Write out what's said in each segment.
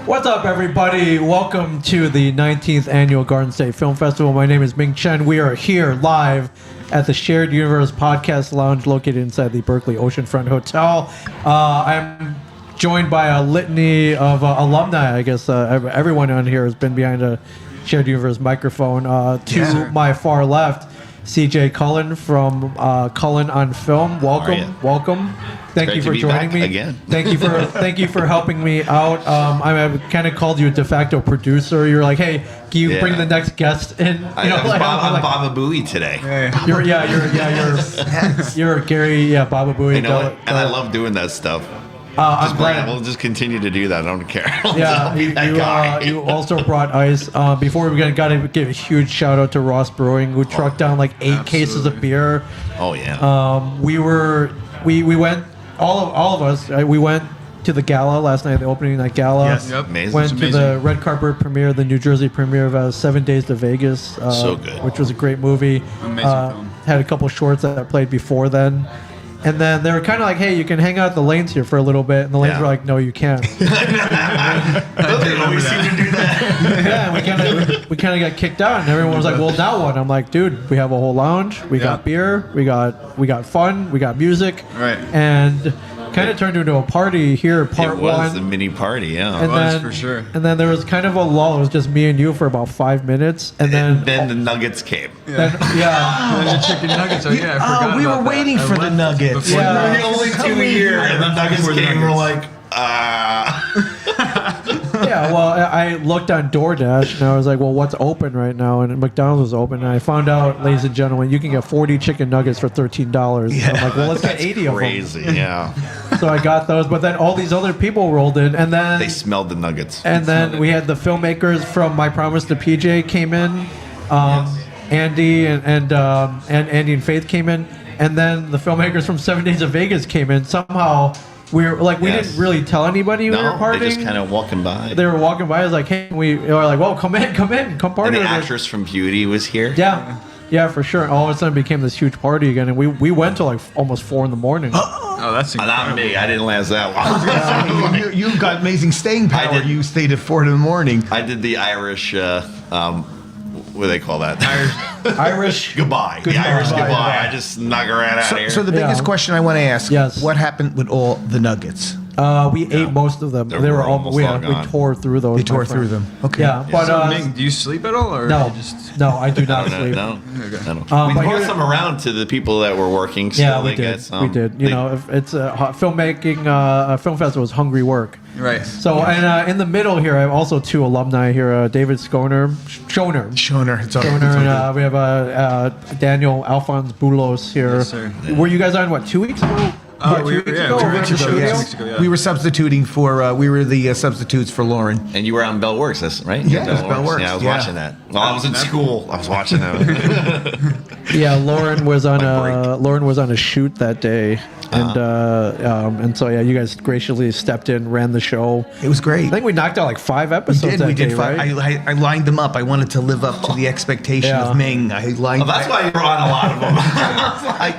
What's up, everybody? Welcome to the 19th Annual Garden State Film Festival. My name is Ming Chen. We are here live at the Shared Universe Podcast Lounge located inside the Berkeley Oceanfront Hotel. I'm joined by a litany of alumni. I guess everyone on here has been behind a Shared Universe microphone. To my far left, CJ Cullen from Cullen on Film. Welcome. Thank you for joining me again. Thank you for helping me out. I kind of called you a de facto producer. You're like, hey, can you bring the next guest in? I'm Baba Booey today. You're Gary, Baba Booey. And I love doing that stuff. I'm glad. We'll just continue to do that. I don't care. You also brought ice. Before we got to give a huge shout out to Ross Brewing, who trucked down like 8 cases of beer. Oh yeah. We went. All of us. We went to the gala last night, the opening night gala. Yes, yep. Amazing. Went to the red carpet premiere, the New Jersey premiere of 7 Days to Vegas. So good. Which was a great movie. Amazing film. Had a couple shorts that played before then. And then they were kind of like, hey, you can hang out at the lanes here for a little bit. And the lanes were like, no, you can't. They always seem to do that. We kind of got kicked out. And everyone was like, well, now what? I'm like, dude, we have a whole lounge. We got beer. We got fun. We got music. Right. And kind of turned into a party here, part one. It was a mini party, yeah. And then, for sure. And then there was kind of a lull. It was just me and you for about 5 minutes. And then the nuggets came. Then There's a chicken nuggets. Oh yeah, I forgot we about were that. waiting for the nuggets. We were only 2 a year, and the nuggets came. We're like, yeah, well, I looked on DoorDash and I was like, well, what's open right now? And McDonald's was open. And I found out, ladies and gentlemen, you can get 40 chicken nuggets for $13. Yeah. And I'm like, well, let's get 80 crazy, of them. yeah. So I got those. But then all these other people rolled in. And then They smelled the nuggets. And then we had the filmmakers from My Promise to PJ came in. Andy and Andy and Faith came in. And then the filmmakers from 7 Days of Vegas came in. Somehow we didn't really tell anybody we were partying. They just kind of walking by. They were walking by. I was like, hey, we were like, whoa, come party. And the with us. actress from Beauty was here. Yeah, for sure. All of a sudden it became this huge party again. And we went till like almost 4 a.m. Oh, that's incredible. Not me. I didn't last that long. You've got amazing staying power. You stayed at 4 a.m. I did the Irish, what do they call that? Irish goodbye. The Irish goodbye. I just knock her right out of here. So the biggest question I want to ask: what happened with all the nuggets? We ate most of them. They were almost we all gone. tore through those. They tore through them. Okay. Yeah, but So, Ming, do you sleep at all, or no, you just... no, I do not sleep. No. Okay. We but brought some around to the people that were working. Yeah, Still, we did. We did. You know, if it's filmmaking, a film festival is hungry work. Right. So, and in the middle here, I have also 2 alumni here: David Schoner. It's all And we have Daniel Alphonse Boulos here. Yes, sir. Were you guys on what, 2 weeks ago? We were 2 weeks ago. Yes. Yeah. We were substituting for. We were the substitutes for Lauren. And you were on Beltworks, that's right? Yeah, Beltworks. Yeah, I was watching that. Well, I was in school. I was watching that. Yeah, Lauren was on a shoot that day, and so you guys graciously stepped in, ran the show. It was great. I think we knocked out like 5 episodes. We did day, 5. right? I lined them up. I wanted to live up to the expectation of Ming. That's why you were on a lot of them.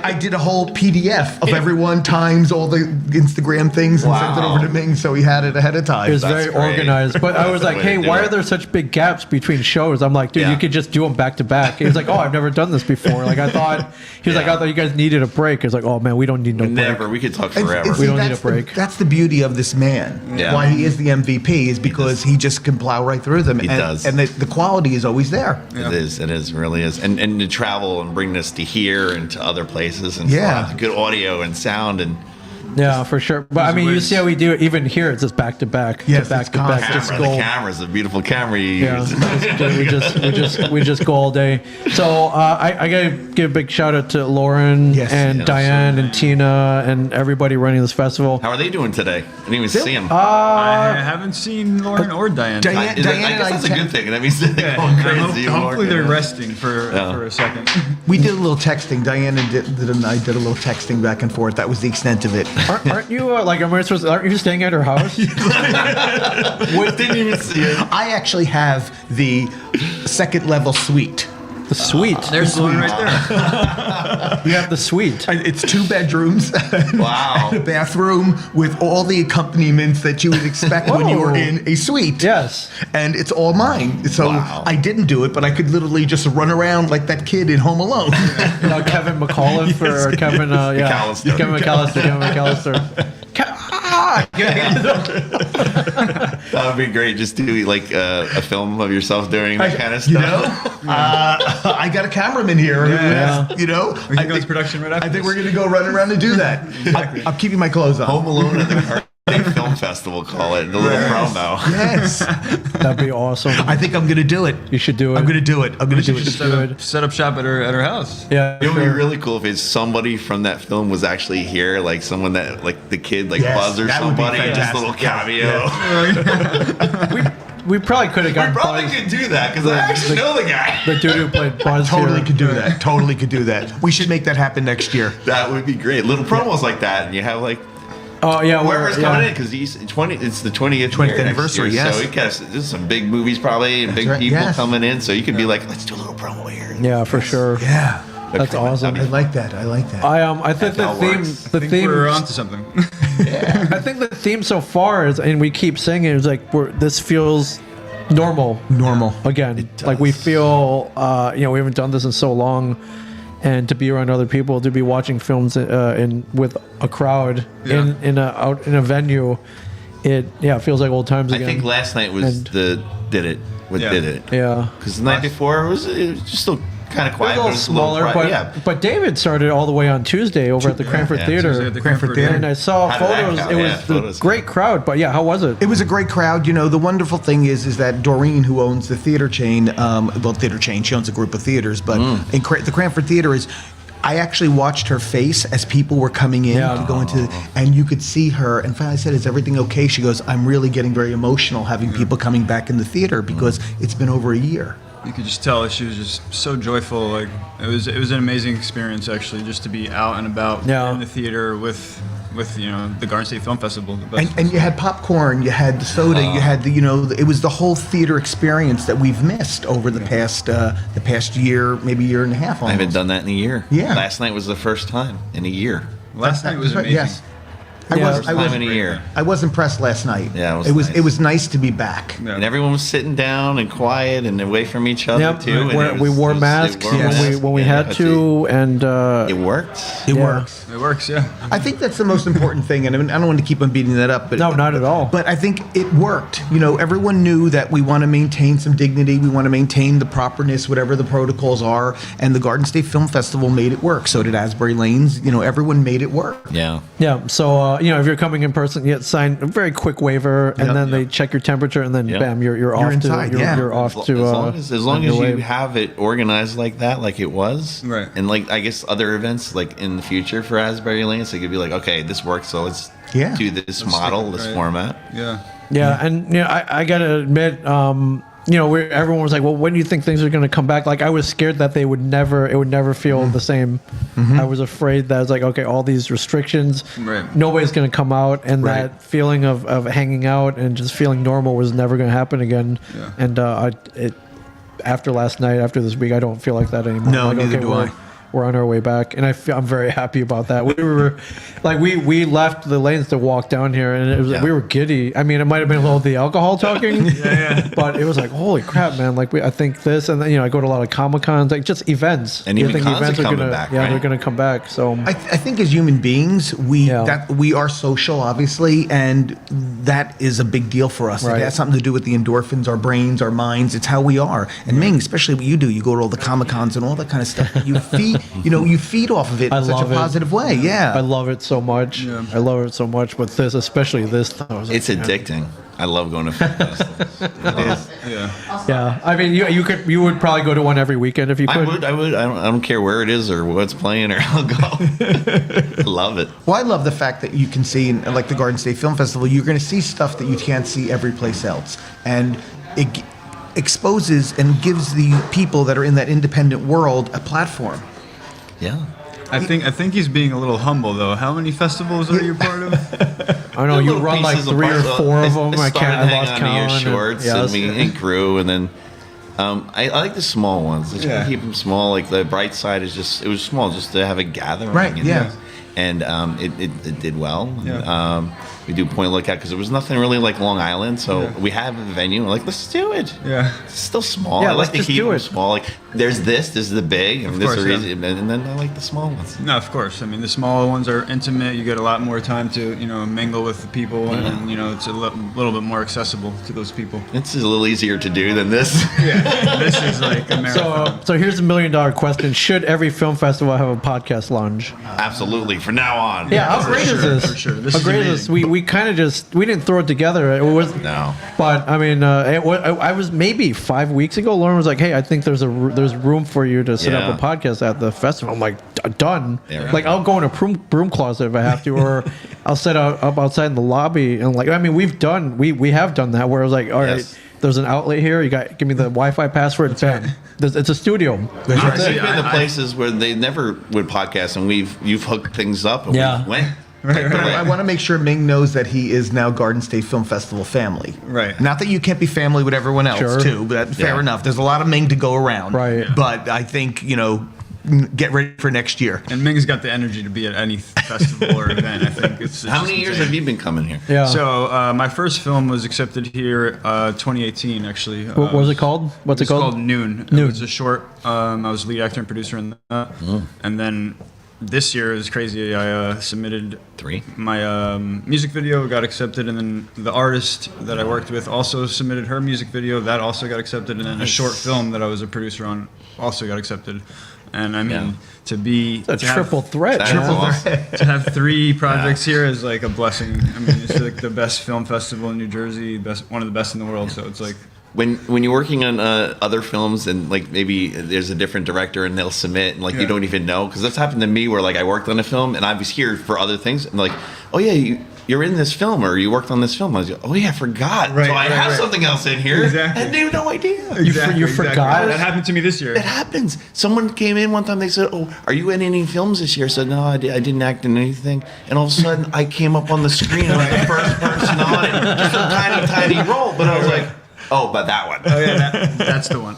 I did a whole PDF of everyone times all the Instagram things and sent it over to Ming, so he had it ahead of time. It was very organized. But I was like, hey, why are there such big gaps between shows? I'm like, dude, you could just do them back to back. He was like, oh, I've never done this before. Like I thought you guys needed a break. I was like, oh man, we don't need no break. Never. We could talk forever. We don't need a break. That's the beauty of this man. Yeah. Why he is the MVP is because he just can plow right through them. He does. And the quality is always there. Yeah. It is, really is. And to travel and bring this to here and to other places and good audio and sound and Yeah, for sure. But I mean, you see how we do it. Even here, it's just back to back. Yes, back to back. constant. Just the go. camera's a beautiful camera you use. We just go all day. So I gotta give a big shout out to Lauren and Diane and Tina and everybody running this festival. How are they doing today? I didn't even see them. I haven't seen Lauren or Diane. I guess that's a good thing. That means they're going crazy. Hopefully they're resting for a second. We did a little texting. Diana and I did a little texting back and forth. That was the extent of it. Aren't you aren't you staying at her house? What didn't even see it? I actually have the second level suite. The suite. There's Lauren right there. You have the suite. It's 2 bedrooms. Wow. And a bathroom with all the accompaniments that you would expect when you were in a suite. Yes. And it's all mine. So I didn't do it, but I could literally just run around like that kid in Home Alone. Kevin McAuliffe or Kevin, McAllister. Kevin McAllister. That would be great. Just do like a film of yourself doing that kind of stuff. You know, I got a cameraman here. You know, We can go to production right after I think this. we're going to go run around and do that. Exactly. I'm keeping my clothes on. Home Alone at the Carnegie Film Festival, call it. The little promo. Yes. That'd be awesome. I think I'm going to do it. You should do it. I'm going to do it. I'm going to do it. Set up shop at her house. Yeah. It would be really cool if it's somebody from that film was actually here, like someone that, like the kid, like Yes, Buzz or that would be somebody, just a little cameo. We probably could have We gotten probably Buzz, could do that because I actually know the guy. the dude who played Buzz Totally here. could do that. Totally could do that. We should make that happen next year. That would be great. Little promos like that, and you have like Oh yeah, whoever's yeah. coming in because it's the 20th 20th year anniversary, next year, yes. So we got there's some big movies probably and big right, people yes. coming in, so you could be like, let's do a little promo here. Yeah, for sure. Yeah. That's awesome. I like that. I like that. I think the That theme, works. the I think theme, we're onto something. I think the theme so far is, and we keep saying it, is like this feels normal Normal. again. Like we feel, we haven't done this in so long, and to be around other people, to be watching films with a crowd in a venue, it feels like old times I again. think last night was And- did it. Yeah. Because the night before it was just still kind of It was quiet. a little but it was smaller, quiet. but David started all the way on Tuesday over at the Cranford Theater. Tuesday at the Cranford Theater. And I saw How did that photos. go? It was Yeah, a photos. great crowd. But yeah, how was it? It was a great crowd. You know, the wonderful thing is that Doreen, who owns the theater chain, she owns a group of theaters, but the Cranford Theater is. I actually watched her face as people were coming in to go into, and you could see her. And finally, I said, "Is everything okay?" She goes, "I'm really getting very emotional having people coming back in the theater because it's been over a year." You could just tell she was just so joyful. Like it was an amazing experience actually, just to be out and about in the theater with the Garden State Film Festival. The best And you had popcorn, you had the soda, you had it was the whole theater experience that we've missed over the past year, maybe year and a half. I Almost. haven't done that in a year. Yeah. Last night was the first time in a year. Last night was amazing. Yes. First time in a year. I was impressed last night. Yeah, it was nice to be back. Yeah. And everyone was sitting down and quiet and away from each other Yep. too. and We wore masks when we had to, and It worked. It Yeah. works. It works, yeah. I think that's the most important thing, and I mean, I don't want to keep on beating that up, but no, not at all. But I think it worked. You know, everyone knew that we want to maintain some dignity. We want to maintain the properness, whatever the protocols are. And the Garden State Film Festival made it work. So did Asbury Lanes. You know, everyone made it work. Yeah. Yeah. So if you're coming in person, you get signed a very quick waiver, and then they check your temperature, and then bam, you're off inside, to you're off to as long as you have it organized like that, like it was, Right. And like I guess other events like in the future for Asbury Lane, so you could be like, okay, this works, so let's do this model, this right. format. Yeah. Yeah, and I gotta admit, everyone was like, "Well, when do you think things are gonna come back?" Like, I was scared that it would never feel the same. I was afraid that it's like, okay, all these restrictions, nobody's gonna come out, and that feeling of hanging out and just feeling normal was never gonna happen again. Yeah. And after last night, after this week, I don't feel like that anymore. No, like, neither do I. We're on our way back, and I'm very happy about that. We were like we left the lanes to walk down here, and it was we were giddy. I mean, it might have been a little of the alcohol talking, but it was like, holy crap, man! Like I think this, and then I go to a lot of Comic Cons, like just events. And even cons are coming gonna back, they're right? gonna come back. So I think as human beings, we are social, obviously, and that is a big deal for us. Right. It has something to do with the endorphins, our brains, our minds. It's how we are. And Ming, especially what you do, you go to all the Comic Cons and all that kind of stuff. You feed, you feed off of it in such a positive way. Yeah, I love it so much. Yeah. I love it so much. But this, especially this, It's addicting. I love going to film festivals. It is. Yeah. Yeah, I mean, you would probably go to one every weekend if you could. I would. I don't care where it is or what's playing, or I'll go. I love it. Well, I love the fact that you can see, in, like the Garden State Film Festival, you're going to see stuff that you can't see every place else, and it exposes and gives the people that are in that independent world a platform. Yeah. I think he's being a little humble though. How many festivals are you part of? I don't know. You Little run like pieces 3 or apart. 4 of them. I started can't. I hanging lost onto count. your shorts Yes. and we and crew, and then I like the small ones. Just Yeah. keep them small. Like the Bright Side is just, it was small just to have a gathering. Right, and, yeah. And it did well. Yeah. We do Point Lookout because there was nothing really like Long Island, so we have a venue. We're like, let's do it. Yeah. It's still small. Yeah, I let's like to just keep do them it. small. Like there's this is the big, and this course, is yeah. and then I like the small ones. No, of course. I mean, the smaller ones are intimate. You get a lot more time to, mingle with the people, and it's a little bit more accessible to those people. It's a little easier to do than this. Yeah, this is like a marathon. So here's a $1 million question: should every film festival have a podcast lounge? Absolutely. From now on. Yeah, how great is this? For sure. This How is great is this? amazing. We kind of we didn't throw it together. It was No. But I mean, I was maybe 5 weeks ago. Lauren was like, "Hey, I think there's room for you to set up a podcast at the festival." I'm like, "Done." Yeah, right. Like, I'll go in a broom closet if I have to, or I'll set up outside in the lobby. And like, I mean, we have done that where I was like, "All right, Yes. there's an outlet here. You got give me the Wi-Fi password." Bam. It's a studio. Honestly, we've been to places where they never would podcast, and you've hooked things up, and Yeah. we went. But I want to make sure Ming knows that he is now Garden State Film Festival family. Right. Not that you can't be family with everyone else, Sure. too. But fair Yeah. enough. There's a lot of Ming to go around. Right. But I think, get ready for next year. And Ming's got the energy to be at any festival or event. I think it's How just many years insane. have you been coming here? Yeah. So my first film was accepted here 2018, actually. What was it called? What's it It's called? called Noon. Noon. It was a short. I was lead actor and producer in that. And then this year is crazy. I submitted 3. my music video, got accepted, and then the artist that I worked with also submitted her music video. That also got accepted, and then a short film that I was a producer on also got accepted. And I mean, to have triple threat. That's man. awesome. to have 3 projects here is like a blessing. I mean, it's like the best film festival in New Jersey, one of the best in the world. So it's like, When you're working on other films and like maybe there's a different director and they'll submit and like you don't even know, because that's happened to me where like I worked on a film and I was here for other things and like, oh yeah, you're in this film or you worked on this film. I was like, oh yeah, I forgot. Right, so I have something else in here. Exactly. I had no idea. You forgot? That happened to me this year. It happens. Someone came in one time. They said, "Oh, are you in any films this year?" I said, "No, I didn't act in anything." And all of a sudden, I came up on the screen and I was the first person on it, just a tiny role. But I was like, "Oh, but that one." Oh yeah, that's the one.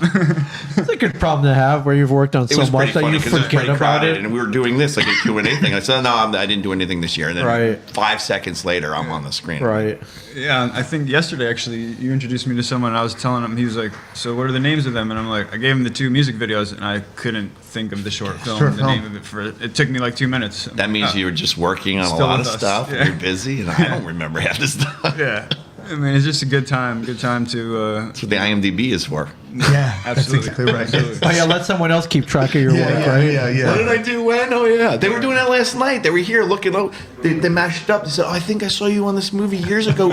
It's a good problem to have where you've worked on It so was much pretty that funny you because it was forget pretty about crowded, it. and we were doing this like a Q&A thing. I said, "No, I didn't do anything this year." And then Right. 5 seconds later, I'm on the screen. Right. Yeah, I think yesterday actually you introduced me to someone. I was telling him, he was like, "So what are the names of them?" And I'm like, I gave him the 2 music videos, and I couldn't think of the short film. Short the film. name of it it took me like 2 minutes. That means you were just working on a Still lot of with us. stuff. Yeah. And you're busy, and I don't remember half this stuff. Yeah, I mean it's just a good time to. That's what the IMDb is for. Yeah, Absolutely. that's exactly right. Absolutely. Oh yeah, let someone else keep track of your work, right? What did I do when? Oh yeah, they were doing that last night. They were here looking. Oh, they mashed it up. They said, "Oh, I think I saw you on this movie years ago,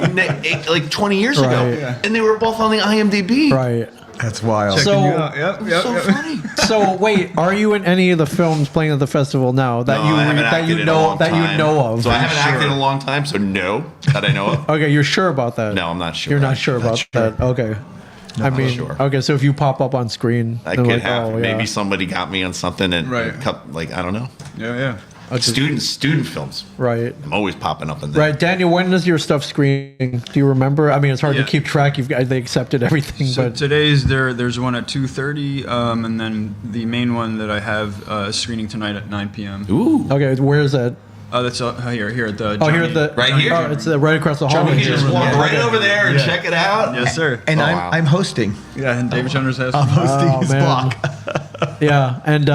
like 20 years ago." Right. Yeah. And they were both on the IMDb. Right. That's wild. So- Checking you out. Yep. So funny. So wait, are you in any of the films playing at the festival now that No, I haven't that acted you in a know long that you time. know of? So I haven't acted in a long time. So no, that I know of. Okay, you're sure about that? No, I'm not sure. You're not sure about that. Okay. I mean, sure. okay. So if you pop up on screen, That they're could like, happen. oh, yeah. Maybe somebody got me on something and Right. like I don't know. Yeah. Student films. Right. I'm always popping up in there. Right, Daniel. When is your stuff screening? Do you remember? I mean, it's hard to Yeah. keep track. They accepted everything, So but today's there's one at 2:30, and then the main one that I have is screening tonight at 9 p.m. Ooh. okay. Where is that? That's here at the. Oh, here at the Right here? Oh, it's right across the We hallway. can just here. walk Yeah. right over there and Yeah. check it out. Yes, sir. And Oh, I'm wow. I'm hosting. Yeah, and David Schoner's house. I'm hosting Oh, his man. block. Yeah, and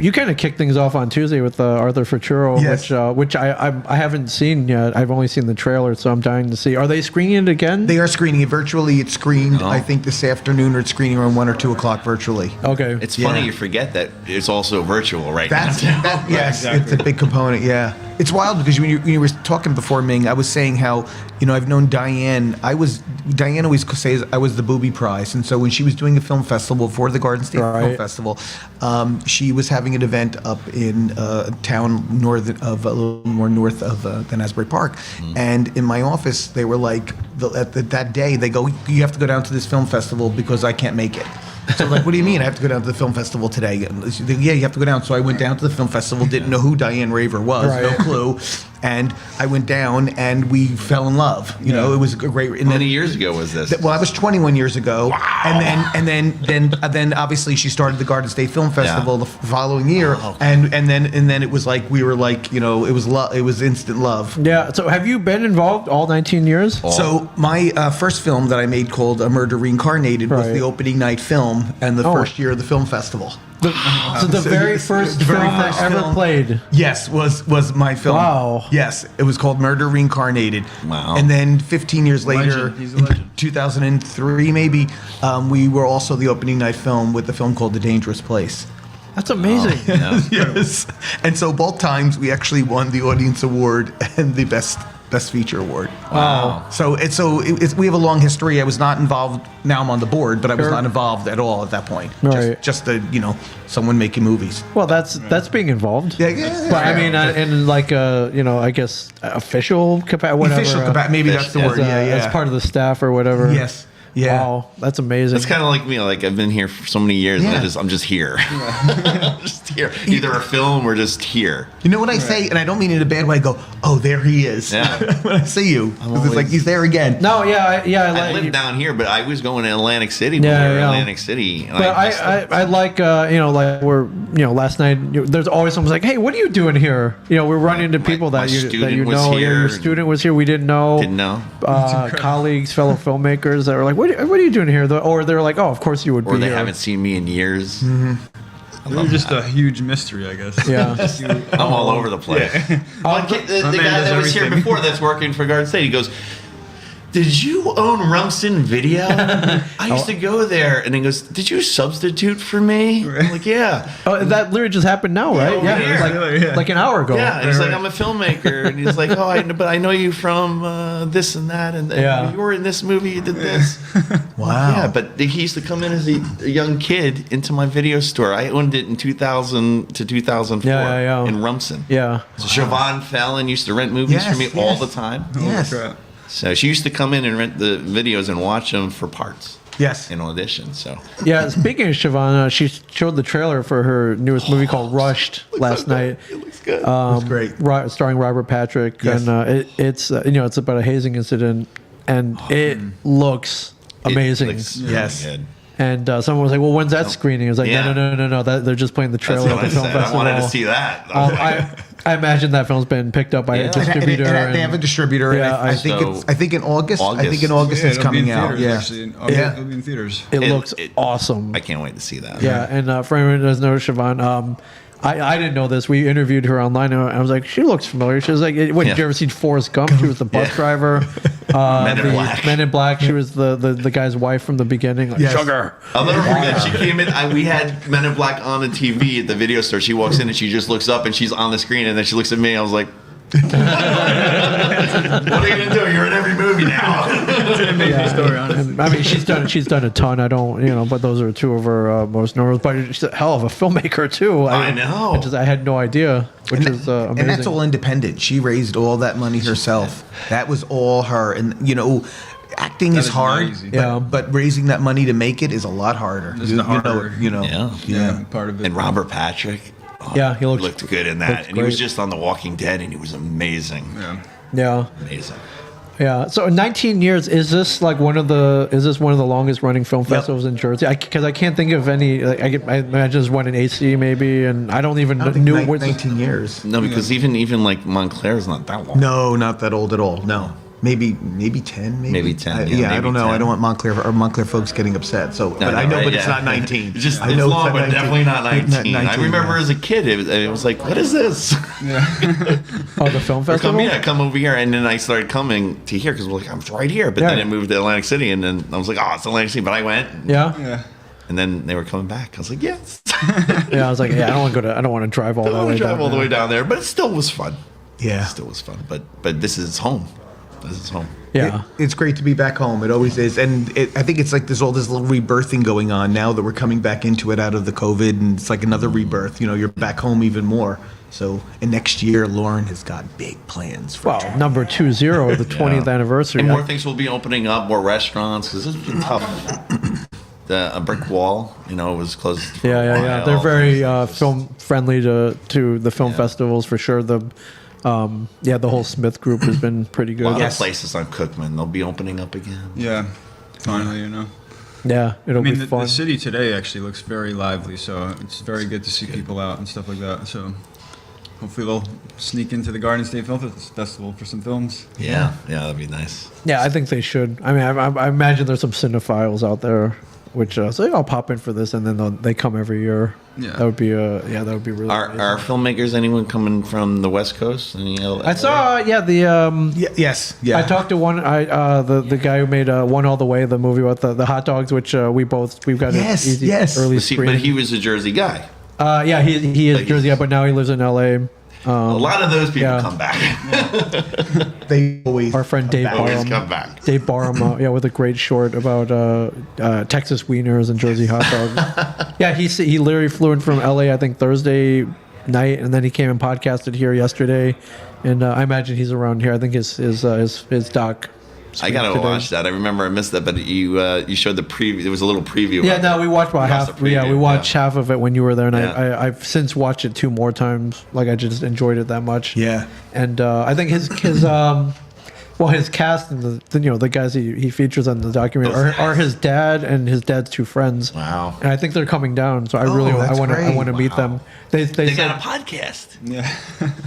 you kind of kicked things off on Tuesday with Arthur for Churro, Yes. which I haven't seen yet. I've only seen the trailer, so I'm dying to see. Are they screening it again? They are screening it virtually. It's screened, I think, this afternoon, or it's screening around 1 or 2 o'clock virtually. Okay. It's funny Yeah. you forget that it's also virtual right That's now. yes, Exactly. it's a big component. Yeah, it's wild because when you were talking before, Ming, I was saying how I've known Diane. Diane always says I was the booby prize, and so when she was doing a film festival for the Garden State Film Right. Festival, she was having an event up in a town a little more north of than Asbury Park, and in my office they were like that day they go, you have to go down to this film festival because I can't make it. So I'm like, what do you mean? I have to go down to the film festival today? And she's like, yeah, you have to go down. So I went down to the film festival, didn't know who Diane Raver was, no Right. clue. and I went down and we fell in love. You know, it was a great. And How many years ago was this? well, I was 21 years ago, and then obviously she started the Garden State Film Festival the following year, and then it was like we were like, you know, it was instant love. Yeah. So have you been involved all 19 years? So my first film that I made called A Murder Reincarnated was Right. the opening night film and the first year of the film festival. So the very first film that ever played. Yes, was my film. Wow. Yes, it was called Murder Reincarnated. Wow. And then 15 years later, Legend. He's a legend. in 2003 maybe, we were also the opening night film with the film called The Dangerous Place. That's amazing. Yeah. Yes. And so both times we actually won the audience award and the best feature award. Wow. So we have a long history. I was not involved. Now I'm on the board, but I was Sure. not involved at all at that point. Right. Just someone making movies. Well, that's being involved. Yeah. But I mean, in like a, I guess official capacity, whatever. Official capacity. Maybe that's the as, word. Yeah. as part of the staff or whatever. Yes. Yeah. Wow, that's amazing. It's kind of like me. Like I've been here for so many years, Yeah. and I'm just here. I'm just here. Either a film or just here. You know what I say, and I don't mean it in a bad way. I go, oh, there he is. Yeah. When I see you, 'cause it's always- like he's there again. No, yeah, I live down here, but I was going to Atlantic City. Yeah, when we were in yeah. Atlantic City. And But I like like we're last night there's always someone's like, hey, what are you doing here? We're running into people my that you student was know. Yeah, here. your student was here. We didn't know. Didn't know. Colleagues, fellow filmmakers that were like, what are you doing here? Or they're like, oh, of course you would Or be they here. haven't seen me in years. You're just a huge mystery, I guess. Yeah. I'm all over the place. One kid, the My man guy does that was here everything. before that's working for Garden State, he goes, did you own Rumson Video? I used to go there. And he goes, did you substitute for me? I'm like, yeah. Oh, that literally just happened now, right? over Yeah, here. like, like an hour ago. Yeah, and he's like, I'm a filmmaker, and he's like, but I know you from this and that, and Yeah. you were in this movie, you did this. Wow. Yeah, but he used to come in as a young kid into my video store. I owned it in 2000 to 2004 Yeah. in Rumson. Yeah. So Siobhan Fallon used to rent movies Yes, for me yes. all the time. Yes. Crap. So she used to come in and rent the videos and watch them for parts Yes. in audition. So Yeah, speaking of Shyvana, she showed the trailer for her newest movie called Rushed last night. it looks good. That's great. Starring Robert Patrick, Yes. and it's it's about a hazing incident, and it looks amazing. It looks really Yes. good. And someone was like, "Well, when's that screening?" I was like, Yeah. "No, that they're just playing the That's trailer what at the I film said. festival." I wanted to see that. I imagine that film's been picked up by Yeah. a And- distributor. And they have a distributor. Yeah, and I think So- I think in August. I think in August Yeah, it's it'll be in coming out. theaters, Yeah. actually. Yeah. It'll be in theaters. it It- looks it- awesome. I can't wait to see that. Yeah, and for anyone who doesn't know Shyvana, I didn't know this. We interviewed her online, and I was like, she looks familiar. She was like, "What? Did you Yeah. ever see Forrest Gump? She was the bus Yeah. driver. Men in the Black. Men in Black. She was the guy's wife from the beginning. Like, Yes. Sugar. I'll never forget. She came in. We had Men in Black on the TV at the video store. She walks in and she just looks up and she's on the screen and then she looks at me. I was like, "What are you gonna do? You're in every movie now." It's an amazing story, honestly. And, I mean, she's done a ton. I don't, but those are two of her most notable. But she's a hell of a filmmaker too. I know. I had no idea, which is amazing. And that's all independent. She raised all that money herself. That was all her. And acting is is not hard. easy. Yeah. But raising that money to make it is a lot harder. This is the harder. Yeah. Yeah, part of it. And Robert Patrick. Yeah, he looked good in that, looked and he was great. just on The Walking Dead, and he was amazing. Yeah. Yeah. Amazing. Yeah. So in 19 years, is this one of the longest running film festivals in Jersey? Because I can't think of any. I imagine there's one in AC maybe, and I don't even I don't think knew. 19 years. No, because even like Montclair is not that long. No, not that old at all. No. Maybe 10. Maybe 10, I, yeah, I maybe don't know. 10. I don't want Montclair folks getting upset. So, but I know, right, but it's yeah. not 19. It's just I it's know long, not but 19. definitely not 19. I remember yeah. as a kid, it was like, what is this? Oh, the film festival. Come over here, and then I started coming to here because we're like, I'm right here. But Yeah. then it moved to Atlantic City, and then I was like, oh, it's Atlantic City. But I went, Yeah. Yeah. and then they were coming back. I was like, yes. Yeah. I was like, I don't want to go to. I don't want to drive all I that don't way want to drive down all the there. way down there, but it still was fun. Yeah. It still was fun. But this is home. This is home. Yeah. It's great to be back home. It always is. And I think it's like there's all this little rebirthing going on now that we're coming back into it out of the COVID. And it's like another rebirth. You're back home even more. So, and next year, Lauren has got big plans for Well, number 20, the 20th anniversary. And more things will be opening up, more restaurants, because this has been tough. A brick wall, it was closed. For a Yeah. while. They're very film friendly to the film festivals for sure. The whole Smith group has been pretty A good. lot of places on Cookman, they'll be opening up again. Yeah, finally, you know. Yeah, it'll I mean, be fun. the city today actually looks very lively, so it's very good to see people out and stuff like that. So hopefully they'll sneak into the Garden State Film Festival for some films. Yeah, that'd be nice. Yeah, I think they should. I mean, I imagine there's some cinephiles out there which say, I'll pop in for this, and then they come every year. Yeah. That would be that would be really. Are filmmakers anyone coming from the West Coast? I saw Yes. Yeah. I talked to one the guy who made One All the Way, the movie about the hot dogs, which we've got Yes, an easy yes. early But screen. he was a Jersey guy. He is Jersey, but now he lives in L.A. A lot of those people yeah. come back. They always. Our friend Dave Always Barham. come back. Dave Barham, with a great short about Texas wieners and Jersey hot dogs. Yeah, he literally flew in from LA, I think Thursday night, and then he came and podcasted here yesterday. And I imagine he's around here. I think his doc. I gotta today. watch that. I remember I missed that, but you showed the preview. There was a little preview. Yeah, of no, it. we watched about half. the preview, We watched half of it when you were there, and Yeah. I've since watched it 2 more times. Like I just enjoyed it that much. Yeah. And I think his cast and the guys he features on the documentary are his dad and his dad's 2 friends. Wow. And I think they're coming down, so I that's want great. to meet them. They They said got a podcast.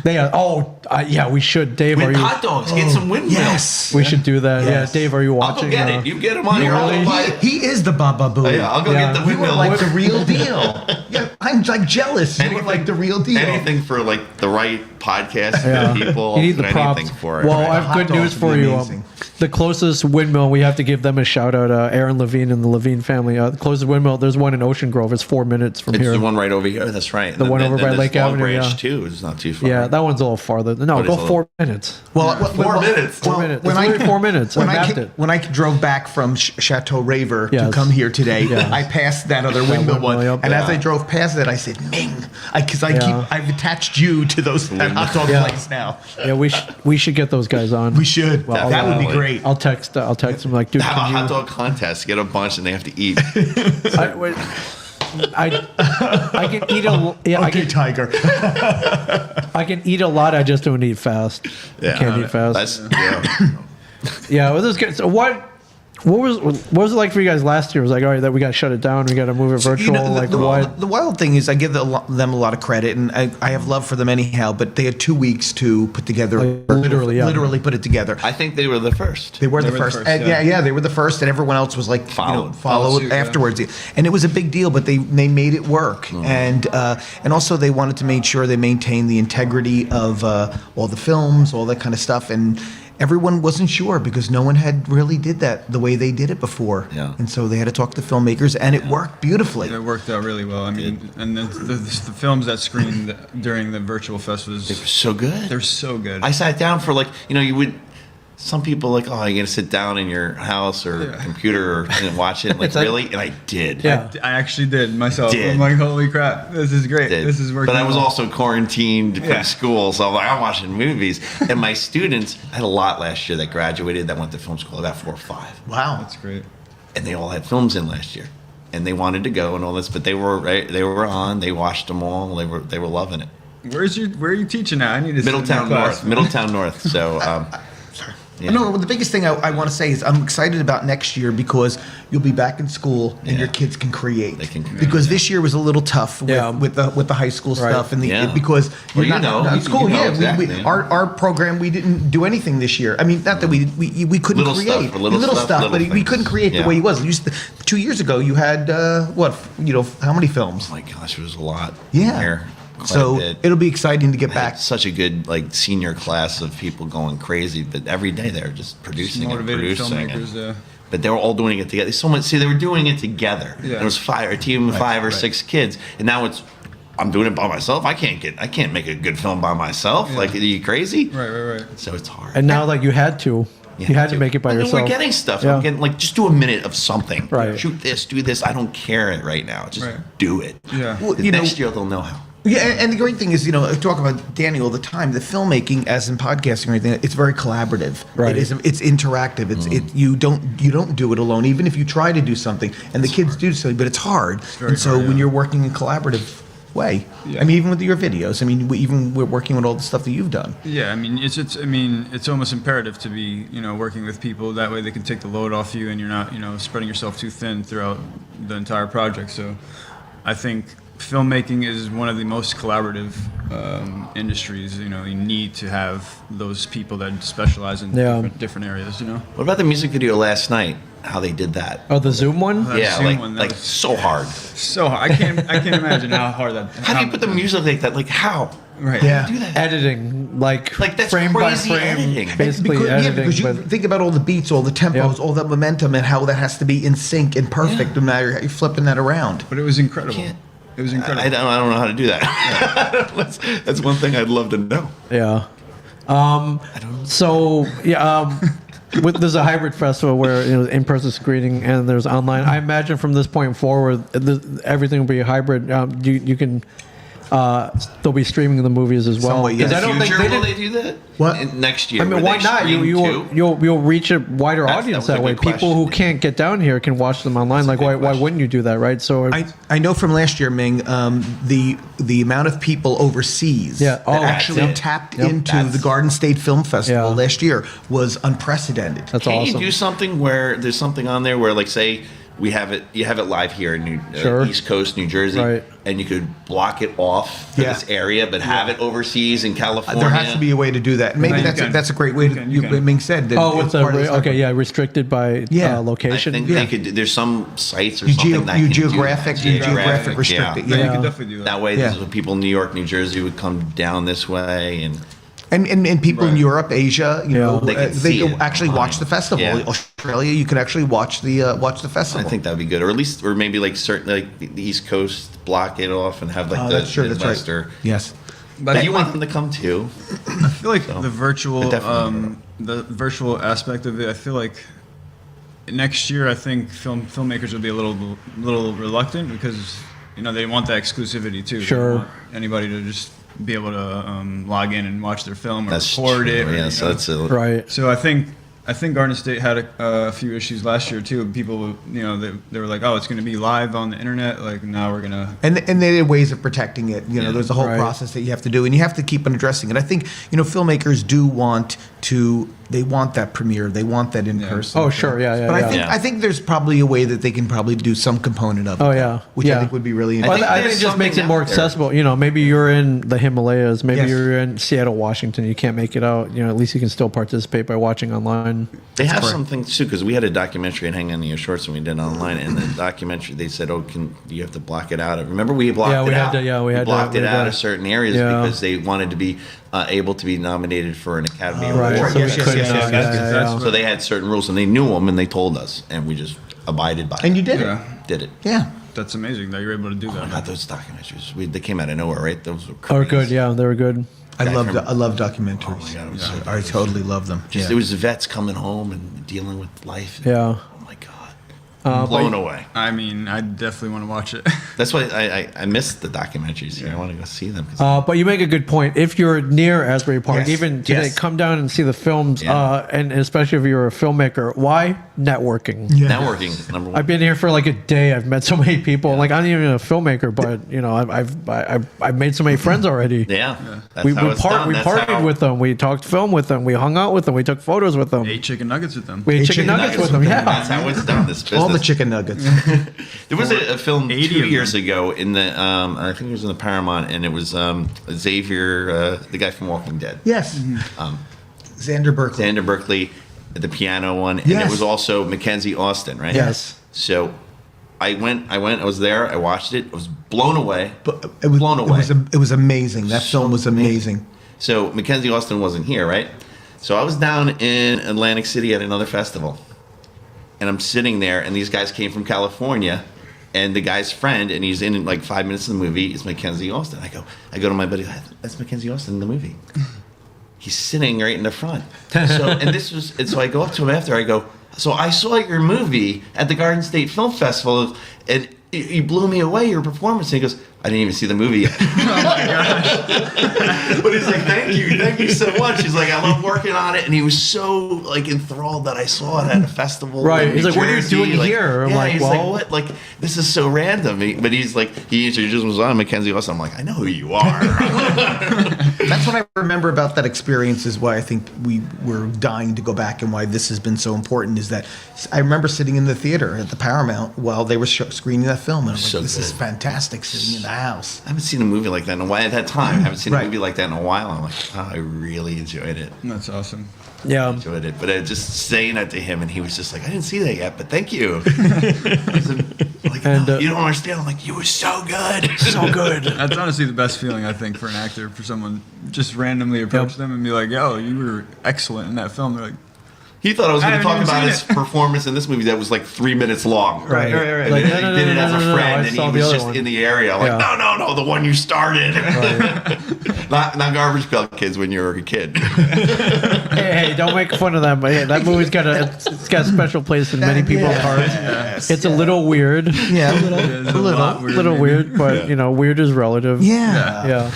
they we should. Dave, With are you? hot dogs. Get some windmills. Yes. We should do that. Yes. Yeah, Dave, are you I'll watching? go get it. You get him on here. I'll go buy it. He is the Baba Boo. Yeah, I'll go Yeah. get the You were windmill. like the real deal. Yeah, I'm like jealous. You were like the real deal. Anything for like the right podcast Yeah. people. You need the props. Anything for it. Well, right? I have Hot good dogs news would for be you. amazing. The closest windmill, we have to give them a shout out. Aaron Levine and the Levine family. The closest windmill, there's one in Ocean Grove. It's 4 minutes from It's here. the one right over here. That's right. The one over by there's Lake Long Avenue, Branch yeah. too. It's not too far. Yeah, that one's a little farther. No, What go is it? 4 minutes. Well, 4 minutes. 4 minutes. When It's only 4 minutes. I mapped it. When I drove back from Chateau Raver to Yes. come here today, Yes. I passed that other windmill windmill, one, yep. and as Yeah. I drove past it, I said, "Ming," because Yeah. I've attached you to that hot dog Yeah. place now. Yeah, we should get those guys on. We should. Well, that would be Definitely. great. I'll text them like, dude, Have a can hot you? dog contest. Get a bunch and they have to eat. I can eat a Okay, Tiger. I can eat a lot. I just don't eat fast. I can't eat fast. Yeah, well, this good. So what was it like for you guys last year? It was like, all right, that we got to shut it down. We got to move it virtual. The wild thing is, I give them a lot of credit, and I have love for them anyhow. But they had 2 weeks to put together, literally put it together. I think they were the first. They were the first. And they were the first, and everyone else was like Followed suit, afterwards. And it was a big deal, but they made it work, and also they wanted to make sure they maintained the integrity of all the films, all that kind of stuff, and everyone wasn't sure because no one had really did that the way they did it before. Yeah. And so they had to talk to filmmakers, and it worked beautifully. It worked out really well. I mean, and the films that screened during the virtual fest They were so good. they're so good. I sat down for you would. Some people like, oh, you're gonna sit down in your house or computer and watch it. Like, really? And I did. Yeah. I actually did myself. Did. I'm like, holy crap, this is great. Did. This is working. But I was well. also quarantined from school, so I'm like, I'm watching movies. And my students, I had a lot last year that graduated that went to film school, about 4 or 5. Wow. That's great. And they all had films in last year, and they wanted to go and all this, but they were on. They watched them all. They were loving it. Where are you teaching at? I need to sit in Middletown that class. North. Middletown North. So. Yeah. No, the biggest thing I want to say is I'm excited about next year because you'll be back in school and your kids can create. They can create, because this year was a little tough Yeah. with the high school stuff and because Well, you're not in school. you know Yeah, exactly. our program we didn't do anything this year. I mean, not that we couldn't Little create stuff, little stuff, but little we couldn't things. create the Yeah. way he was. 2 years ago you had how many films? Oh my gosh, it was a lot. Yeah. Here. Quite So a bit. it'll be exciting to get I had back. such a good senior class of people going crazy, but every day they're just producing and Motivated producing. filmmakers. And, but they were all doing it together. They were doing it together. Yeah. There was a team of 5 or 6 kids, and now I'm doing it by myself. I can't make a good film by myself. Yeah. Like, are you crazy? Right. So it's hard. And now, you had to. You had to make it by And then yourself. We're getting stuff. Yeah. I'm getting just do a minute of something. Right. Shoot this, do this. I don't care right now. Just do it. Yeah. Well, Next year they'll know how. Yeah, and the great thing is, I talk about Danny all the time. The filmmaking, as in podcasting or anything, it's very collaborative. Right. It's interactive. You don't do it alone. Even if you try to do something, and the kids do something, but it's hard. And so when you're working in collaborative way. Yeah. I mean, even with your videos. I mean, we're working with all the stuff that you've done. Yeah, I mean, it's almost imperative to be, working with people. That way they can take the load off you, and you're not, spreading yourself too thin throughout the entire project. So, I think filmmaking is one of the most collaborative industries. You need to have those people that specialize in different areas. What about the music video last night? How they did that? Oh, the Zoom one? Yeah, Zoom like, one, that like was so hard. So hard. I can't imagine how hard that. How do you put the music like that? Like how? Right. Yeah. How do you do that? Editing, like that's frame by crazy frame, editing. basically because editing. you but think about all the beats, all the tempos, Yep. all that momentum, and how that has to be in sync and perfect, no matter how you're flipping that around. But it was incredible. Can't- It was incredible. I don't know how to do that. that's one thing I'd love to know. yeah. So yeah. There's a hybrid festival where in-person screening and there's online. I imagine from this point forward, everything will be hybrid. You can they'll be streaming the movies as well. Somewhat, yes. I don't think Future, they will did. they do that? What? Next year? I mean, will why they not? stream too? You'll reach a wider That audience was a that way. good People who question. can't get down here can watch them online. Like, a why good question. wouldn't you do that, right? So I know from last year, Ming, the amount of people overseas Yeah. that Oh, actually yep. tapped Yep. into That's- the Garden State Film Festival Yeah. last year was unprecedented. that's Can awesome. you do something where there's something on there where, like, say you have it live here in Sure. East Coast, New Jersey, Right. and you could block it off for Yeah. this area, but have it overseas in California. There has to be a way to do that. Maybe you that's can. that's a great way to. You can. Ming said that. Oh, it's with the part of the okay, yeah, restricted by Yeah. I location. think Yeah. they could. There's some sites or You something that can do geographic that. restricted. Yeah, Yeah. you can definitely do that. That way, Yeah. people in New York, New Jersey would come down this way, and And people in Right. Europe, Asia, They can see can it actually watch online. the festival. Yeah. Australia, you could actually watch the festival. I think that'd be good, or at least, or maybe like certain, like the East Coast, block it off and have like the That's true. That's Midwest right. or. Yes. But If you want them to come too, I feel like So, the virtual, definitely. the virtual aspect of it. I feel like next year, I think filmmakers will be a little reluctant because they want that exclusivity too. They Sure. don't want anybody to just be able to log in and watch their film or that's record true. it. Or, Yeah, so that's a, Right. So I think Garden State had a few issues last year too. People, they were like, "Oh, it's going to be live on the internet." Like now we're gonna. And they had ways of protecting it. There's a whole Right. process that you have to do, and you have to keep on addressing it. I think filmmakers do want to. They want that premiere. They want that in person. Oh, sure. Yeah. But yeah. I think there's probably a way that they can probably do some component of it. Oh, yeah. Which Yeah. I think would be really Well, interesting. I think there's it just makes it something more out there. accessible. Maybe you're in the Himalayas, maybe Yes. you're in Seattle, Washington. You can't make it out. At least you can still participate by watching online. they have correct. something too, because we had a documentary at Hang On to Your Shorts and we did it online, and the documentary they said, "Oh, you have to block it out?" Remember we blocked Yeah, we it had out. to- yeah, we had to- blocked we it had out to- of certain areas Yeah. because they wanted to be able to be nominated for an Academy Right. Award. So we Yes, yes, couldn't. yes, yes, yes, yeah, yes. yeah. So they had certain rules, and they knew them, and they told us, and we just abided by. And it. you did Yeah, it. Did it. Yeah. that's amazing that you're able to do What that. about those documentaries? They came out of nowhere, right? Those were Oh, crazy. good. Yeah, they were good. I Guy love from- documentaries. Oh my God, it was so I totally love them. Just Yeah. it was vets coming home and dealing with life. Yeah. Oh my God. Blown but- away. I mean, I definitely want to watch it. That's why I missed the documentaries here. I want to go see them. 'Cause But you make a good point. If you're near Asbury Park, Yes. even today, Yes. come down and see the films. Yeah. And especially if you're a filmmaker, why networking? networking number one. I've been here for like a day. I've met so many people. Like I'm not even a filmmaker, but I've made so many friends already. Yeah. That's We how it's done. we That's partied how- with them. We talked film with them. We hung out with them. We took photos with them. Ate chicken nuggets with them. We ate Ate chicken chicken nuggets nuggets with them. with Yeah. That's how it's done. This business. All the chicken nuggets. There was a film 80 2 of years them. ago in the I think it was in the Paramount, and it was Xavier, the guy from Walking Dead. Yes. Xander Berkeley. Xander Berkeley, the piano one, and Yes. it was also Mackenzie Austin, right? Yes. So I was there, I watched it, I was blown away. But it was blown away. It was amazing. That film was amazing. So Mackenzie Austin wasn't here, right? So I was down in Atlantic City at another festival, and I'm sitting there, and these guys came from California, and the guy's friend, and he's in like 5 minutes of the movie, is Mackenzie Austin. I go to my buddy, that's Mackenzie Austin in the movie. He's sitting right in the front. So I go up to him after, I go, so I saw your movie at the Garden State Film Festival, and you blew me away, your performance. And he goes, I didn't even see the movie yet. Oh my gosh. But he's like, thank you so much. He's like, I love working on it. And he was so like enthralled that I saw it at a festival. Right. in He's New like, what are you Jersey. doing Like, here? I'm yeah, like, he's well- like, what? Like, this is so random. But he's like, he introduced himself, I'm Mackenzie West. I'm like, I know who you are. That's what I remember about that experience, is why I think we were dying to go back, and why this has been so important, is that I remember sitting in the theater at the Paramount while they were screening that film, and I'm like, So this is good. fantastic, sitting in the house. I haven't seen a movie like that in a while. At that time, I haven't seen a Right. movie like that in a while. I'm like, oh, I really enjoyed it. That's awesome. Yeah. Enjoyed it. But I just saying that to him, and he was just like, I didn't see that yet, but thank you. He's like, And, no, you don't understand. I'm like, you were so good. So good. That's honestly the best feeling, I think, for an actor, for someone just randomly approach Yep. them and be like, yo, you were excellent in that film. They're like, He thought I was going I to talk haven't about even his seen performance in this movie that was like 3 minutes long. Right. And Like, then no, he did it no, as no, a no, no, friend, I and saw he the was other just one. in the area. Like, Yeah. no, the one you started. Right. not Garbage Pail Kids when you were a kid. Hey, don't make fun of them. But yeah, that movie's got it's got a special place in many people's hearts. It's a little weird. Yeah, a it is Little weird, but you know, weird is relative. Yeah. Yeah.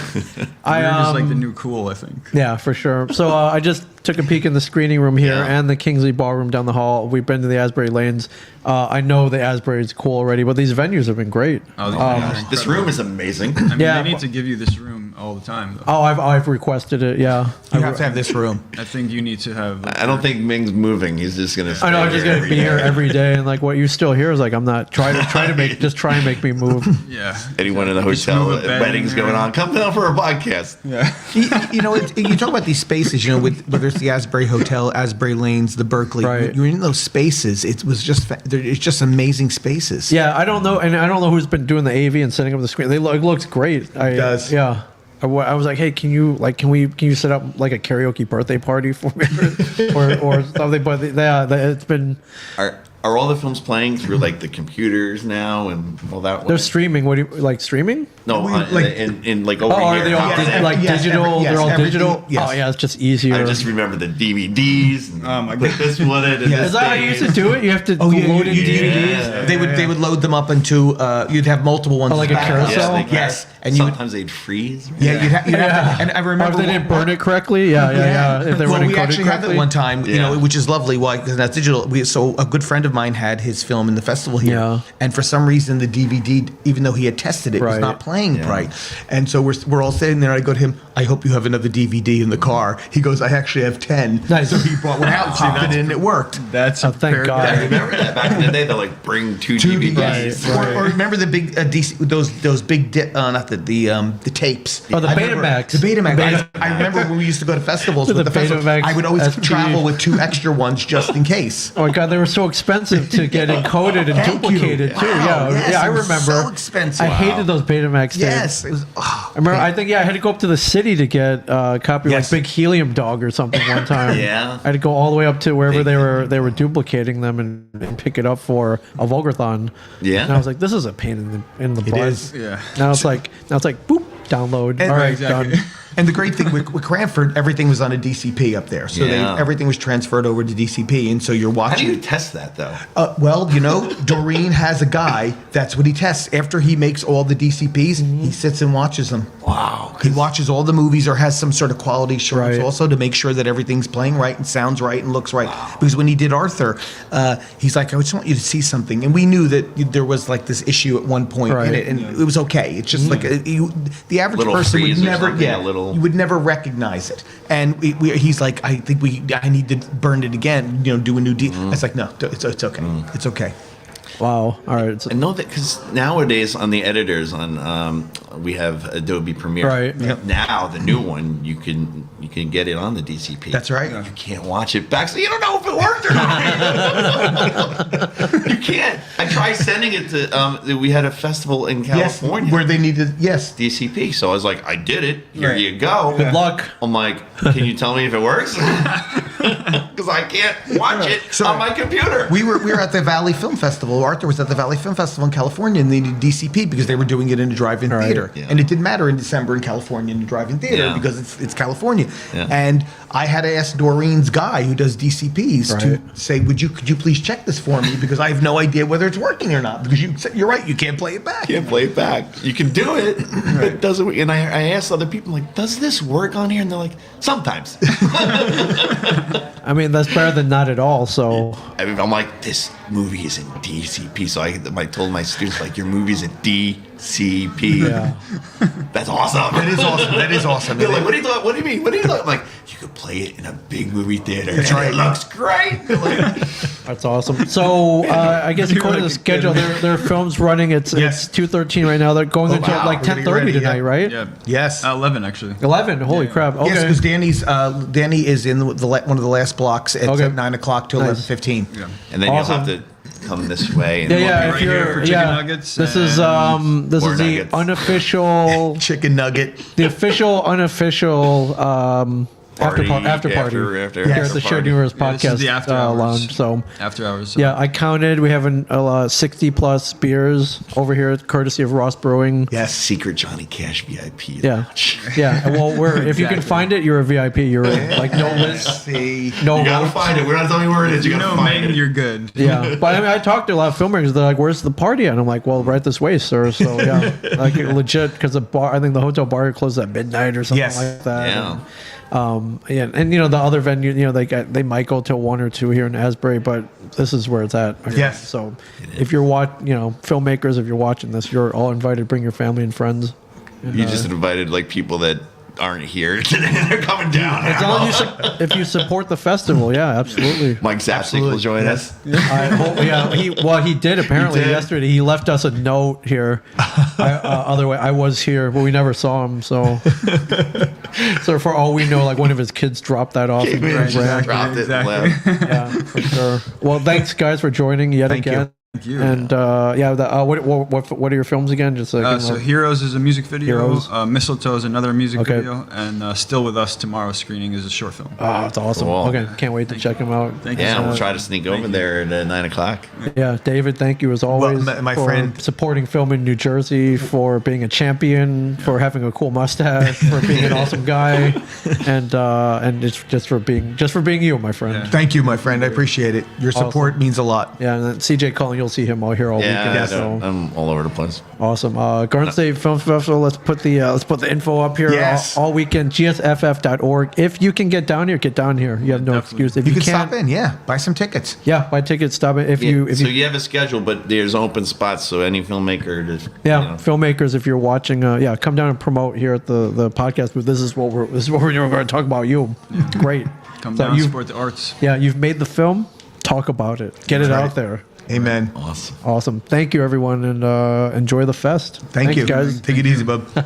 I just like the um, new cool, I think. Yeah, for sure. So I just took a peek in the screening room here Yeah. and the Kingsley Ballroom down the hall. We've been to the Asbury Lanes. I know the Asbury's cool already, but these venues have been great. Oh, these Gosh, are this incredible. room is amazing. I mean, Yeah, they need but- to give you this room all the time, though. Oh, I've requested it. Yeah, You have to have this room. I think you need to have. I don't think Ming's moving. He's just going to I know. I'm just gonna be here every day, and like what you still here is like I'm not try to make me move. Yeah. Anyone in the Just hotel, move a bed weddings in there. going on, come down for a podcast. Yeah. You know, you talk about these spaces, you know, with whether it's the Asbury Hotel, Asbury Lanes, the Berkeley. Right. You're in those spaces. It's just amazing spaces. Yeah, I don't know, and I don't know who's been doing the AV and setting up the screen. It looks great. It does. Yeah. I was like, hey, can you set up like a karaoke birthday party for me, or something? But it's been Are all the films playing through like the computers now and all that? they're streaming. What do you like streaming? No, in like over Oh, are here. they all Yes, like yes, digital? yes, They're all everything- digital. yes. Oh yeah, it's just easier. I just remember the DVDs. And Oh, my put God. this one in. And Yeah. this Is that how you used to do it? You have to Oh, yeah, load in you- DVDs. They would load them up into. You'd have multiple ones. Oh, like as a backup. carousel? Yes, and you would. sometimes they'd freeze. Yeah, you'd have to, and I Or remember if they didn't burn it correctly. Yeah. If they well, weren't we encoded actually had correctly. that one time, you know, Yeah. which is lovely. Why? Because that's digital. So a good friend of mine had his film in the festival here, Yeah. and for some reason the DVD, even though he had tested it, was Right. not playing Yeah. right. And so we're all sitting there. I go to him. I hope you have another DVD in the car. He goes, I actually have 10. Nice. So he brought one out, popped it in, and it worked. That's Oh, thank very God. I remember that back in the day. They're like bring two DVDs. Right. Or remember the big DC, those big not the tapes. Oh, the I remember- Betamax. The Betamax. Beta- I remember when we used to go to festivals The with the festivals. Betamax I would always SP. travel with 2 extra ones just in case. Oh my God, they were so expensive to get encoded and Thank you. duplicated too. Wow, Yeah, yes, yeah, I it was remember. so expensive. I hated those Betamax tapes. Yes, it was. I remember. I think I had to go up to the city to get a copy Yes. of like Big Helium Dog or something one time. Yeah. I had to go all the way up to wherever they were duplicating them and pick it up for a Vulgarthon. Yeah. and I was like, this is a pain in the butt. is. Yeah. Now it's like boop, download. And- All right, Exactly. done. And the great thing with Cranford, everything was on a DCP up there, so Yeah. everything was transferred over to DCP, and so you're How do watching. you test that though? Well, you know, Doreen has a guy. That's what he tests. After he makes all the DCPs, he sits and watches them. Wow. He watches all the movies or has some sort of quality assurance Right. also to make sure that everything's playing right and sounds right and looks right. Because when he did Arthur, he's like, I just want you to see something. And we knew that there was like this issue at one point Right. in it, and it was okay. It's just like the average Little person would freeze or never, something, a little- you would never recognize it. And he's like, I need to burn it again. You know, do a new D. I was like, no, it's okay. It's okay. Wow. All right. So, I know that because nowadays on the editors on we have Adobe Premiere. Right. Yep. Now the new one you can get it on the DCP. That's right. You can't watch it back, so you don't know if it worked or not. You can't. I tried sending it to. We had a festival in California. Yes, where they needed. Yes. DCP. So I was like, I did it. Here Right. you go. good luck. I'm like, can you tell me if it works? Because I can't watch it So- on my computer. We were at the Valley Film Festival. Arthur was at the Valley Film Festival in California, and they needed DCP because they were doing it in a drive-in Right. theater, Yeah. and it didn't matter in December in California in the drive-in theater Yeah. because it's California. Yeah. And I had to ask Doreen's guy who does DCPs Right. to say, could you please check this for me, because I have no idea whether it's working or not. Because you're right, you can't play it back. Can't play it back. You can do it, but it doesn't. And I asked other people, like, does this work on here? And they're like, sometimes. I mean, that's better than not at all. So I'm like, this movie is in DCP. So I told my students, like, your movie's in DCP. yeah, That's awesome. That is awesome. That is awesome. They're like, what do you thought? What do you mean? What do you thought? I'm like, you could play it in a big movie theater. That's and right. It looks great. They're like, that's awesome. So I guess You're according to like the a schedule, kid. their film's running. It's Yes. 2:13 right now. They're going Oh, until wow. like We're getting 10:30 ready, tonight, yeah. right? Yeah. Yes. 11 actually. 11. Holy Yeah. crap! Okay. Yes, because Danny is in one of the last blocks. It's Okay. at 9 o'clock to Nice. 11:15. Yeah. and then Awesome. you'll have to come this way. And Yeah, we'll yeah. be If right here you're for chicken yeah, nuggets this is and this more is the nuggets. unofficial, Chicken nugget. the official unofficial after party after here at the Shared party. Universe Yeah, this is podcast the after hours. lounge. So After hours. So. yeah, I counted. We have 60 plus beers over here, courtesy of Ross Brewing. Yes. Secret Johnny Cash VIP. Yeah, yeah. Well, if you can find it, you're a VIP. You're like no list, See. no You gotta votes. find it. We're not telling you where it is. You You gotta know, find Megan, it. you're good. Yeah, but I mean, I talked to a lot of filmmakers. They're like, "Where's the party?" And I'm like, "Well, right this way, sir." So yeah, like legit, because the bar. I think the hotel bar closed at midnight or something Yes. like that. Yeah. Yeah, and you know the other venue, you know they might go till 1 or 2 here in Asbury, but this is where it's at. Yes. So if you're filmmakers, if you're watching this, you're all invited. Bring your family and friends. And, You just invited like people that aren't here today. They're coming down. as long as if you support the festival, yeah, absolutely. Mike Zapsik will join Yes. us. I hope, yeah, he did apparently He did? yesterday. He left us a note here. Other way, I was here, but we never saw him. So, so for all we know, like one of his kids dropped that off. Came and in, ran. dropped it, and Exactly. left. Yeah, for sure. Well, thanks guys for joining yet Thank you. again. Thank you. And what are your films again? Just So Heroes is a music video. Heroes. Mistletoe is another music Okay. video, and Still with Us tomorrow screening is a short film. oh, it's awesome. Cool. Okay, can't wait to check him out. Thank you Yeah, so we'll much. try to sneak over there at 9 o'clock. Yeah, David, thank you as always. my for friend- supporting film in New Jersey, for being a champion, for having a cool mustache, for being an awesome guy, and it's just for being you, my friend. Yeah. Thank you, my friend. I appreciate it. Your support means a lot. Yeah, and then CJ Cullen, you'll see him all here all Yeah, weekend. So I'm all over the place. awesome. Garden State Film Festival. Let's put the info up here Yes. all weekend. GSFF.org. If you can get down here, get down here. You have no Definitely. excuse. If You you can can't, stop in, yeah. Buy some tickets. yeah, buy tickets. Stop it. If you you have a schedule, but there's open spots, so any filmmaker just filmmakers, if you're watching, come down and promote here at the podcast booth. This is what we're going to talk about. You, great. Come So down, you- support the arts. Yeah, you've made the film. Talk about it. Get it right. out there. Amen. awesome. Awesome. Thank you, everyone, and enjoy the fest. Thank Thanks, you. guys. Take it easy, bub.